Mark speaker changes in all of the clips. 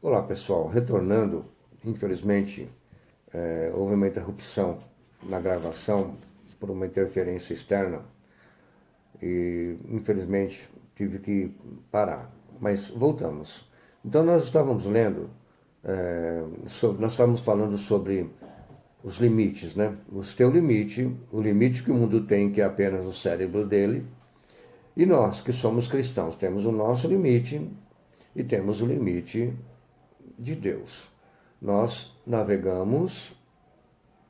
Speaker 1: Olá pessoal, retornando, infelizmente houve uma interrupção na gravação por uma interferência externa e infelizmente tive que parar, mas voltamos. Então nós estávamos lendo, nós estávamos falando sobre os limites, né? O teu limite, o limite que o mundo tem, que é apenas o cérebro dele, e nós que somos cristãos temos o nosso limite e temos o limite de Deus. Nós navegamos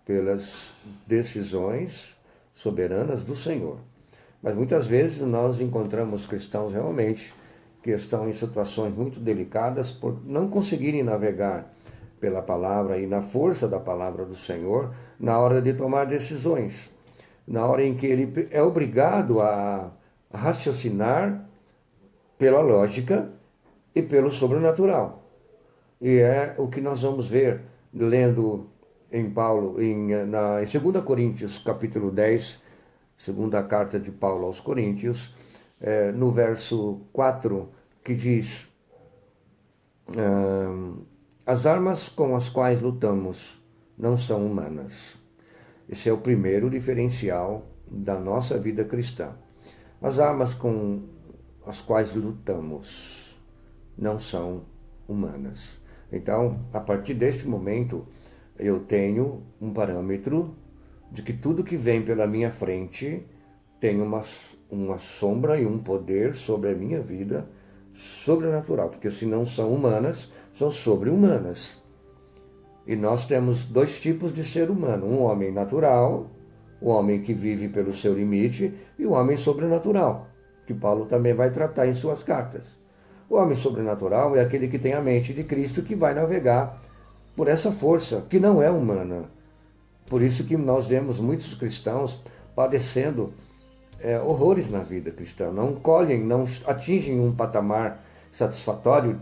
Speaker 1: pelas decisões soberanas do Senhor. Mas muitas vezes nós encontramos cristãos realmente que estão em situações muito delicadas por não conseguirem navegar pela palavra e na força da palavra do Senhor na hora de tomar decisões. Na hora em que ele é obrigado a raciocinar pela lógica e pelo sobrenatural. E é o que nós vamos ver lendo em Paulo, em 2 Coríntios, capítulo 10, segunda carta de Paulo aos Coríntios, no verso 4, que diz: as armas com as quais lutamos não são humanas. Esse é o primeiro diferencial da nossa vida cristã. As armas com as quais lutamos não são humanas. Então, a partir deste momento, eu tenho um parâmetro de que tudo que vem pela minha frente tem uma sombra e um poder sobre a minha vida sobrenatural, porque se não são humanas, são sobre-humanas. E nós temos dois tipos de ser humano: um homem natural, o homem que vive pelo seu limite, e o homem sobrenatural, que Paulo também vai tratar em suas cartas. O homem sobrenatural é aquele que tem a mente de Cristo, que vai navegar por essa força que não é humana. Por isso que nós vemos muitos cristãos padecendo horrores na vida cristã. Não atingem um patamar satisfatório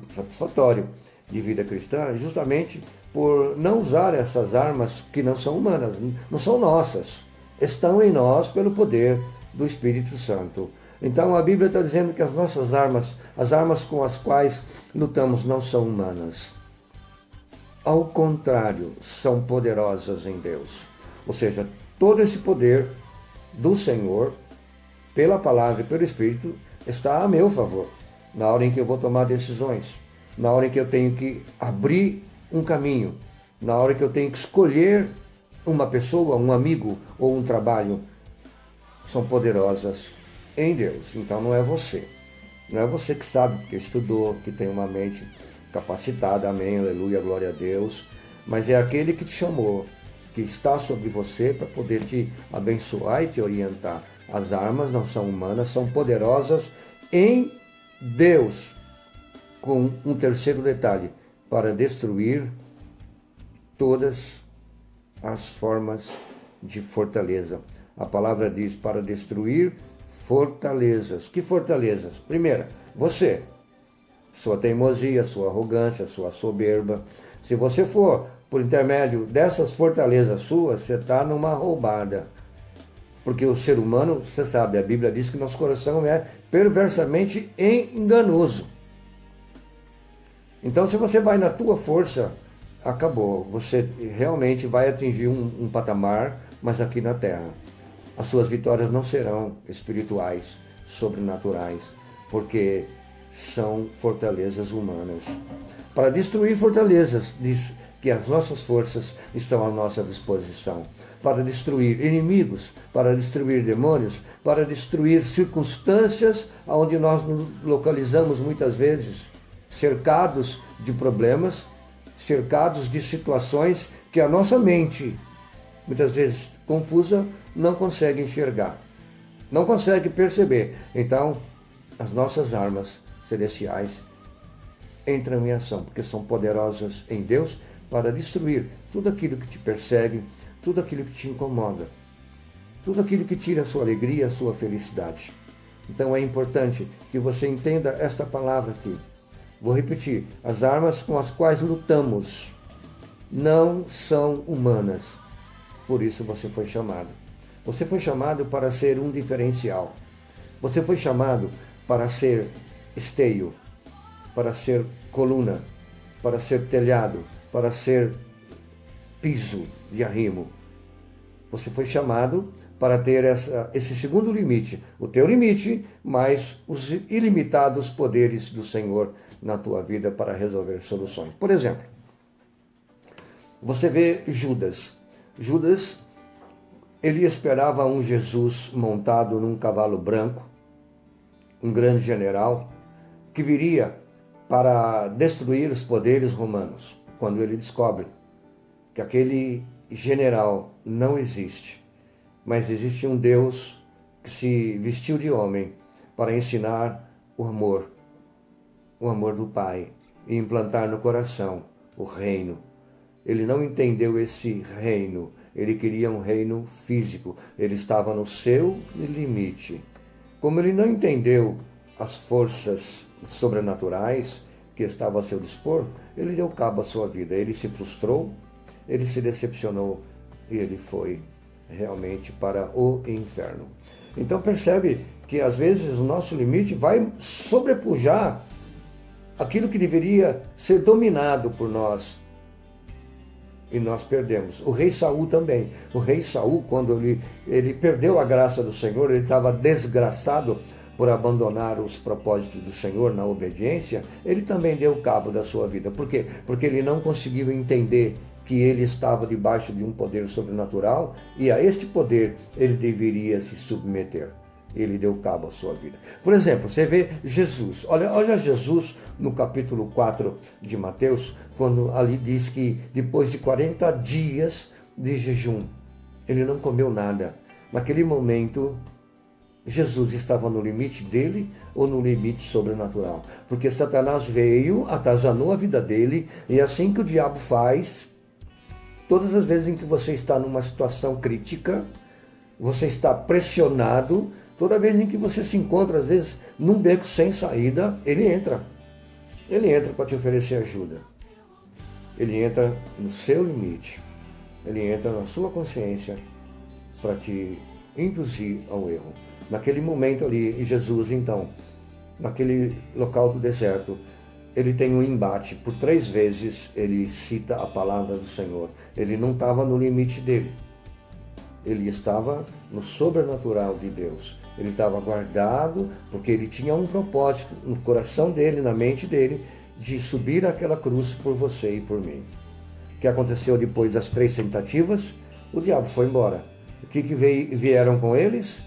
Speaker 1: de vida cristã, justamente por não usar essas armas que não são humanas, não são nossas. Estão em nós pelo poder do Espírito Santo. Então a Bíblia está dizendo que as nossas armas, as armas com as quais lutamos, não são humanas. Ao contrário, são poderosas em Deus. Ou seja, todo esse poder do Senhor, pela palavra e pelo Espírito, está a meu favor, na hora em que eu vou tomar decisões, na hora em que eu tenho que abrir um caminho, na hora que eu tenho que escolher uma pessoa, um amigo ou um trabalho. São poderosas em Deus. Então não é você. Não é você que sabe, porque estudou, que tem uma mente capacitada, amém, aleluia, glória a Deus. Mas é aquele que te chamou, que está sobre você para poder te abençoar e te orientar. As armas não são humanas, são poderosas em Deus. Com um terceiro detalhe: para destruir todas as formas de fortaleza. A palavra diz para destruir fortalezas. Que fortalezas? Primeira, você. Sua teimosia, sua arrogância, sua soberba. Se você for por intermédio dessas fortalezas suas, você está numa roubada. Porque o ser humano, você sabe, a Bíblia diz que nosso coração é perversamente enganoso. Então, se você vai na tua força, acabou. Você realmente vai atingir um patamar, mas aqui na terra. As suas vitórias não serão espirituais, sobrenaturais, porque são fortalezas humanas. Para destruir fortalezas, diz que as nossas forças estão à nossa disposição. Para destruir inimigos, para destruir demônios, para destruir circunstâncias onde nós nos localizamos muitas vezes, cercados de problemas, cercados de situações que a nossa mente, muitas vezes confusa, não consegue enxergar, não consegue perceber. Então, as nossas armas celestiais entram em ação, porque são poderosas em Deus para destruir tudo aquilo que te persegue, tudo aquilo que te incomoda, tudo aquilo que tira a sua alegria, a sua felicidade. Então é importante que você entenda esta palavra aqui. Vou repetir: as armas com as quais lutamos não são humanas. Por isso você foi chamado. Você foi chamado para ser um diferencial. Você foi chamado para ser esteio, para ser coluna, para ser telhado, para ser piso de arrimo. Você foi chamado para ter esse segundo limite, o teu limite, mais os ilimitados poderes do Senhor na tua vida para resolver soluções. Por exemplo, você vê Judas. Judas, ele esperava um Jesus montado num cavalo branco, um grande general, que viria para destruir os poderes romanos. Quando ele descobre que aquele general não existe, mas existe um Deus que se vestiu de homem para ensinar o amor do Pai, e implantar no coração o reino. Ele não entendeu esse reino, ele queria um reino físico, ele estava no seu limite. Como ele não entendeu as forças sobrenaturais que estavam a seu dispor, ele deu cabo à sua vida, ele se frustrou, ele se decepcionou e ele foi realmente para o inferno. Então percebe que às vezes o nosso limite vai sobrepujar aquilo que deveria ser dominado por nós. E nós perdemos. O rei Saul também. O rei Saul, quando ele perdeu a graça do Senhor, ele estava desgraçado por abandonar os propósitos do Senhor na obediência, ele também deu cabo da sua vida. Por quê? Porque ele não conseguiu entender que ele estava debaixo de um poder sobrenatural e a este poder ele deveria se submeter. Ele deu cabo à sua vida. Por exemplo, você vê Jesus. Olha Jesus no capítulo 4 de Mateus, quando ali diz que depois de 40 dias de jejum, ele não comeu nada. Naquele momento, Jesus estava no limite dele ou no limite sobrenatural? Porque Satanás veio, atazanou a vida dele, e assim que o diabo faz, todas as vezes em que você está numa situação crítica, você está pressionado, toda vez em que você se encontra, às vezes, num beco sem saída, ele entra. Ele entra para te oferecer ajuda. Ele entra no seu limite. Ele entra na sua consciência para te induzir ao erro. Naquele momento ali, Jesus, então, naquele local do deserto, ele tem um embate. Por 3 vezes ele cita a palavra do Senhor. Ele não estava no limite dele. Ele estava no sobrenatural de Deus. Ele estava guardado porque ele tinha um propósito no coração dele, na mente dele, de subir aquela cruz por você e por mim. O que aconteceu depois das 3 tentativas? O diabo foi embora. O que vieram com eles?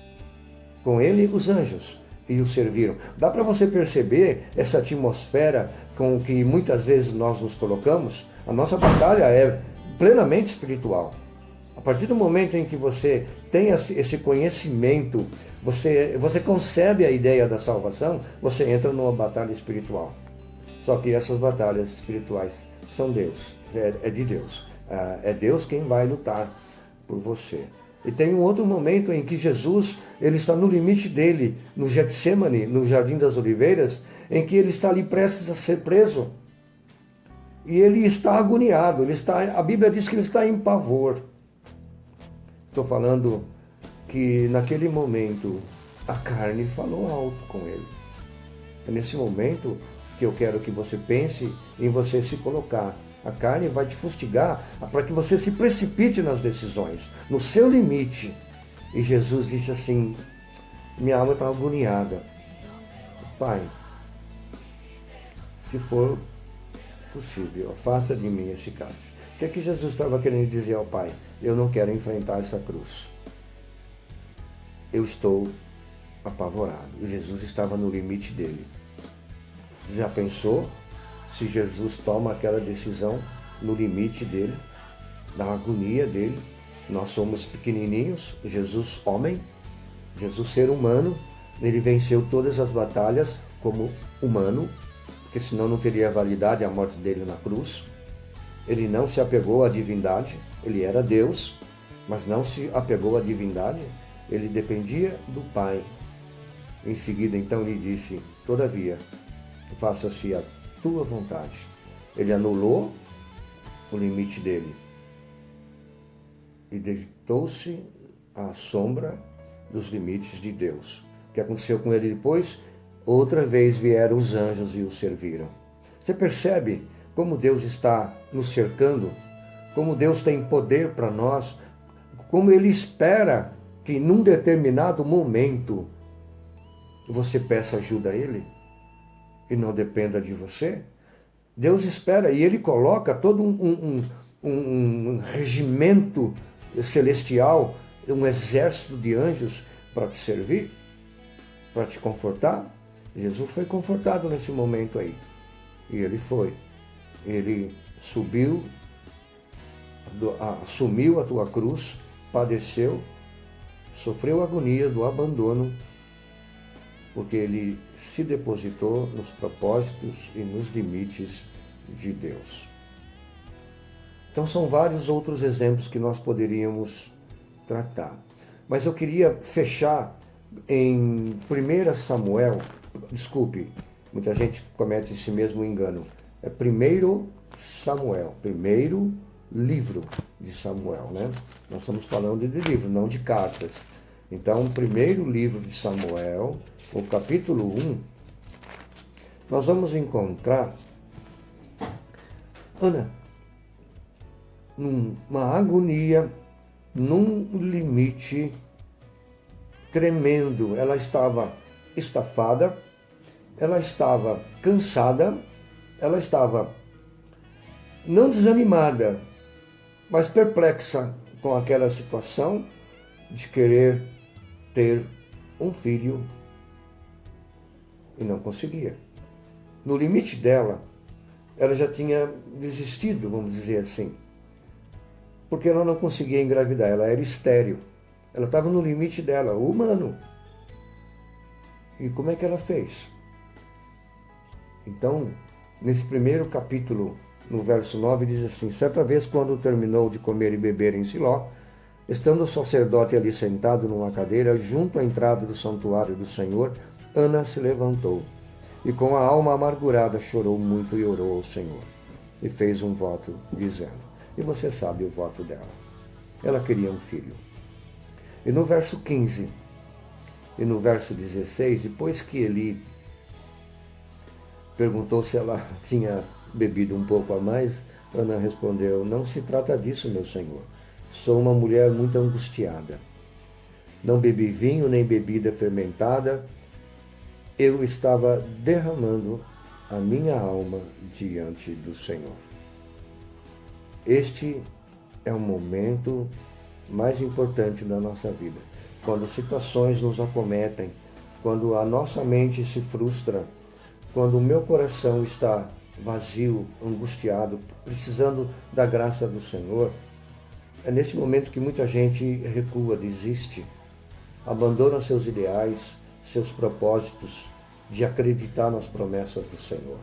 Speaker 1: Com ele, os anjos, e o serviram. Dá para você perceber essa atmosfera com que muitas vezes nós nos colocamos? A nossa batalha é plenamente espiritual. A partir do momento em que você tem esse conhecimento, você concebe a ideia da salvação, você entra numa batalha espiritual. Só que essas batalhas espirituais são Deus, é de Deus. É Deus quem vai lutar por você. E tem um outro momento em que Jesus, ele está no limite dele, no Getsemane, no Jardim das Oliveiras, em que ele está ali prestes a ser preso. E ele está agoniado, a Bíblia diz que ele está em pavor. Estou falando que naquele momento a carne falou alto com ele. É nesse momento que eu quero que você pense em você se colocar. A carne vai te fustigar para que você se precipite nas decisões, no seu limite. E Jesus disse assim, minha alma está agoniada. Pai, se for possível, afasta de mim esse cálice. O que é que Jesus estava querendo dizer ao Pai? Eu não quero enfrentar essa cruz. Eu estou apavorado. E Jesus estava no limite dele. Já pensou se Jesus toma aquela decisão no limite dele, da agonia dele? Nós somos pequenininhos, Jesus homem, Jesus ser humano, ele venceu todas as batalhas como humano, porque senão não teria validade a morte dele na cruz. Ele não se apegou à divindade, ele era Deus, mas não se apegou à divindade, ele dependia do Pai. Em seguida, então, lhe disse, todavia, faça-se a tua vontade. Ele anulou o limite dele e deitou-se à sombra dos limites de Deus. O que aconteceu com ele depois? Outra vez vieram os anjos e o serviram. Você percebe como Deus está nos cercando, como Deus tem poder para nós, como Ele espera que num determinado momento você peça ajuda a Ele e não dependa de você. Deus espera e Ele coloca todo um regimento celestial, um exército de anjos para te servir, para te confortar. Jesus foi confortado nesse momento aí. E Ele foi. Ele subiu, assumiu a tua cruz, padeceu, sofreu a agonia do abandono, porque Ele se depositou nos propósitos e nos limites de Deus. Então são vários outros exemplos que nós poderíamos tratar. Mas eu queria fechar em 1 Samuel, desculpe, muita gente comete esse mesmo engano. É 1 Samuel, primeiro livro de Samuel, né? Nós estamos falando de livro, não de cartas. Então, o primeiro livro de Samuel, o capítulo 1, nós vamos encontrar Ana numa agonia, num limite tremendo. Ela estava estafada, ela estava cansada, ela estava não desanimada, mas perplexa com aquela situação de querer ter um filho e não conseguia. No limite dela, ela já tinha desistido, vamos dizer assim, porque ela não conseguia engravidar, ela era estéril. Ela estava no limite dela, humano. E como é que ela fez? Então, nesse primeiro capítulo, no verso 9, diz assim: certa vez, quando terminou de comer e beber em Siló, estando o sacerdote ali sentado numa cadeira, junto à entrada do santuário do Senhor, Ana se levantou e com a alma amargurada chorou muito e orou ao Senhor. E fez um voto, dizendo, e você sabe o voto dela. Ela queria um filho. E no verso 15 e no verso 16, depois que Eli perguntou se ela tinha bebido um pouco a mais, Ana respondeu, não se trata disso, meu senhor. Sou uma mulher muito angustiada. Não bebi vinho nem bebida fermentada. Eu estava derramando a minha alma diante do Senhor. Este é o momento mais importante da nossa vida. Quando situações nos acometem, quando a nossa mente se frustra, quando o meu coração está vazio, angustiado, precisando da graça do Senhor, é nesse momento que muita gente recua, desiste, abandona seus ideais, seus propósitos de acreditar nas promessas do Senhor.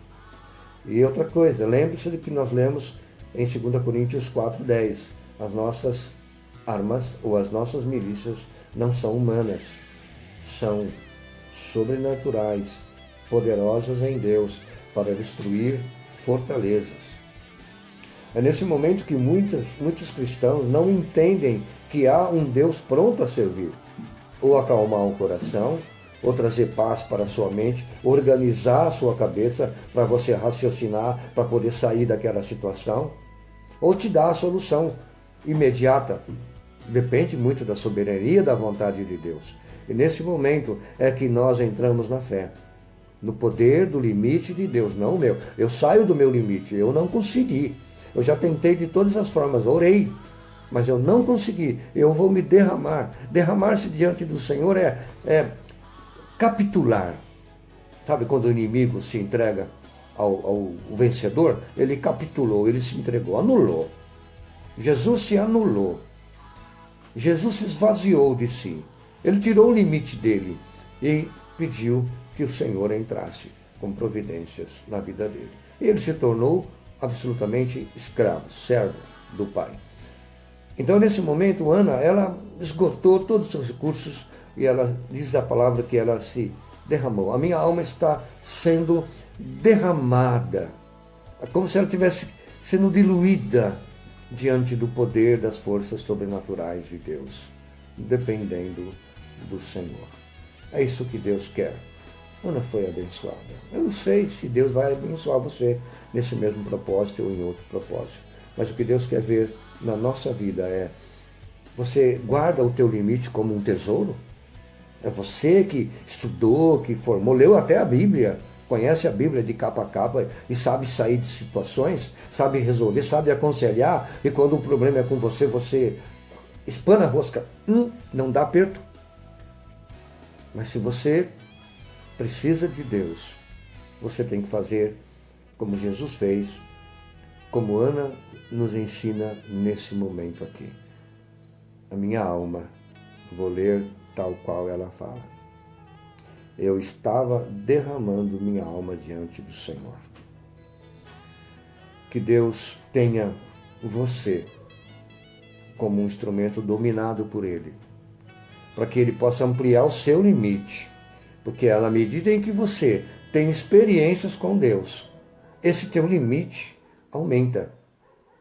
Speaker 1: E outra coisa, lembre-se de que nós lemos em 2 Coríntios 4:10, as nossas armas ou as nossas milícias não são humanas, são sobrenaturais, poderosas em Deus para destruir fortalezas. É nesse momento que muitos cristãos não entendem que há um Deus pronto a servir, ou acalmar o coração, ou trazer paz para a sua mente, organizar a sua cabeça para você raciocinar, para poder sair daquela situação, ou te dar a solução imediata. Depende muito da soberania da vontade de Deus. E nesse momento é que nós entramos na fé, no poder do limite de Deus, não o meu. Eu saio do meu limite, eu não consegui. Eu já tentei de todas as formas, orei, mas eu não consegui. Eu vou me derramar. Derramar-se diante do Senhor é capitular. Sabe quando o inimigo se entrega ao vencedor? Ele capitulou, ele se entregou, anulou. Jesus se anulou. Jesus se esvaziou de si. Ele tirou o limite dele e pediu que o Senhor entrasse com providências na vida dele. E ele se tornou absolutamente escravo, servo do Pai. Então, nesse momento, Ana, ela esgotou todos os seus recursos e ela diz a palavra que ela se derramou. A minha alma está sendo derramada, como se ela estivesse sendo diluída diante do poder das forças sobrenaturais de Deus, dependendo do Senhor. É isso que Deus quer. Ana foi abençoada. Eu não sei se Deus vai abençoar você nesse mesmo propósito ou em outro propósito. Mas o que Deus quer ver na nossa vida é: você guarda o teu limite como um tesouro? É você que estudou, que formou, leu até a Bíblia, conhece a Bíblia de capa a capa e sabe sair de situações, sabe resolver, sabe aconselhar, e quando o problema é com você, você espana a rosca, não dá aperto. Mas se você precisa de Deus, você tem que fazer como Jesus fez, como Ana nos ensina nesse momento aqui. A minha alma, vou ler tal qual ela fala. Eu estava derramando minha alma diante do Senhor. Que Deus tenha você como um instrumento dominado por Ele, para que Ele possa ampliar o seu limite, porque à medida em que você tem experiências com Deus, esse teu limite aumenta,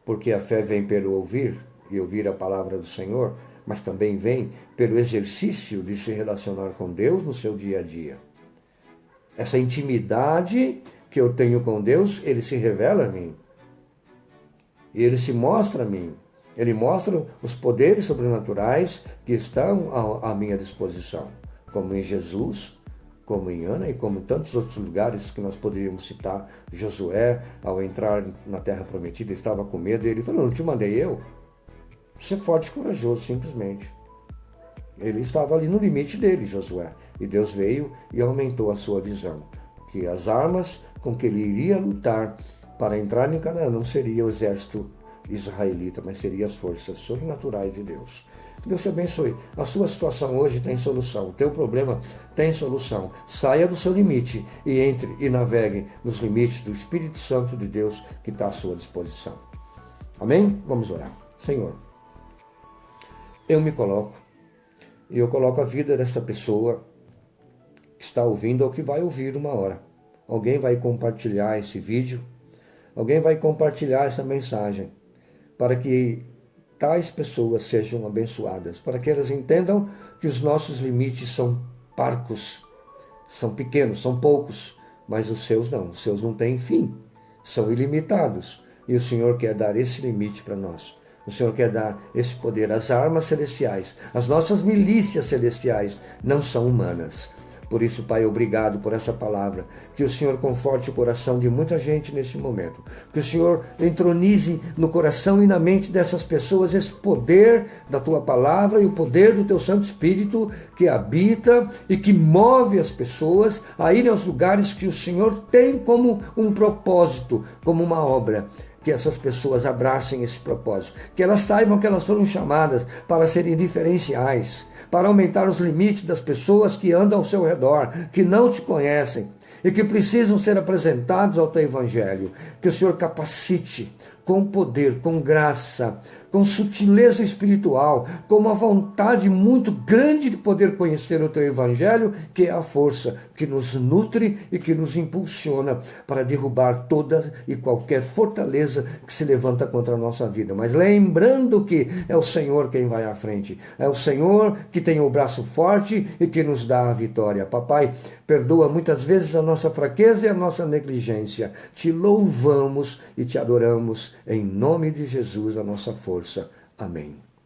Speaker 1: porque a fé vem pelo ouvir, e ouvir a palavra do Senhor, mas também vem pelo exercício de se relacionar com Deus no seu dia a dia. Essa intimidade que eu tenho com Deus, Ele se revela a mim. E Ele se mostra a mim. Ele mostra os poderes sobrenaturais que estão à minha disposição, como em Jesus, como em Ana e como em tantos outros lugares que nós poderíamos citar. Josué, ao entrar na terra prometida, estava com medo e ele falou: não te mandei eu? Ser forte e corajoso, simplesmente. Ele estava ali no limite dele, Josué. E Deus veio e aumentou a sua visão. Que as armas com que ele iria lutar para entrar em Canaã não seria o exército israelita, mas seria as forças sobrenaturais de Deus. Que Deus te abençoe. A sua situação hoje tem solução. O teu problema tem solução. Saia do seu limite e entre e navegue nos limites do Espírito Santo de Deus que está à sua disposição. Amém? Vamos orar. Senhor, eu me coloco e eu coloco a vida desta pessoa que está ouvindo ou que vai ouvir uma hora. Alguém vai compartilhar esse vídeo, alguém vai compartilhar essa mensagem para que tais pessoas sejam abençoadas, para que elas entendam que os nossos limites são parcos, são pequenos, são poucos, mas os seus não têm fim, são ilimitados. E o Senhor quer dar esse limite para nós. O Senhor quer dar esse poder. As armas celestiais, as nossas milícias celestiais não são humanas. Por isso, Pai, obrigado por essa palavra. Que o Senhor conforte o coração de muita gente nesse momento. Que o Senhor entronize no coração e na mente dessas pessoas esse poder da Tua palavra e o poder do Teu Santo Espírito que habita e que move as pessoas a irem aos lugares que o Senhor tem como um propósito, como uma obra. Que essas pessoas abracem esse propósito, que elas saibam que elas foram chamadas para serem diferenciais, para aumentar os limites das pessoas que andam ao seu redor, que não te conhecem e que precisam ser apresentados ao teu evangelho. Que o Senhor capacite com poder, com graça, com sutileza espiritual, com uma vontade muito grande de poder conhecer o teu evangelho, que é a força que nos nutre e que nos impulsiona para derrubar toda e qualquer fortaleza que se levanta contra a nossa vida. Mas lembrando que é o Senhor quem vai à frente, é o Senhor que tem o braço forte e que nos dá a vitória. Papai, perdoa muitas vezes a nossa fraqueza e a nossa negligência. Te louvamos e te adoramos em nome de Jesus, a nossa força. Amém.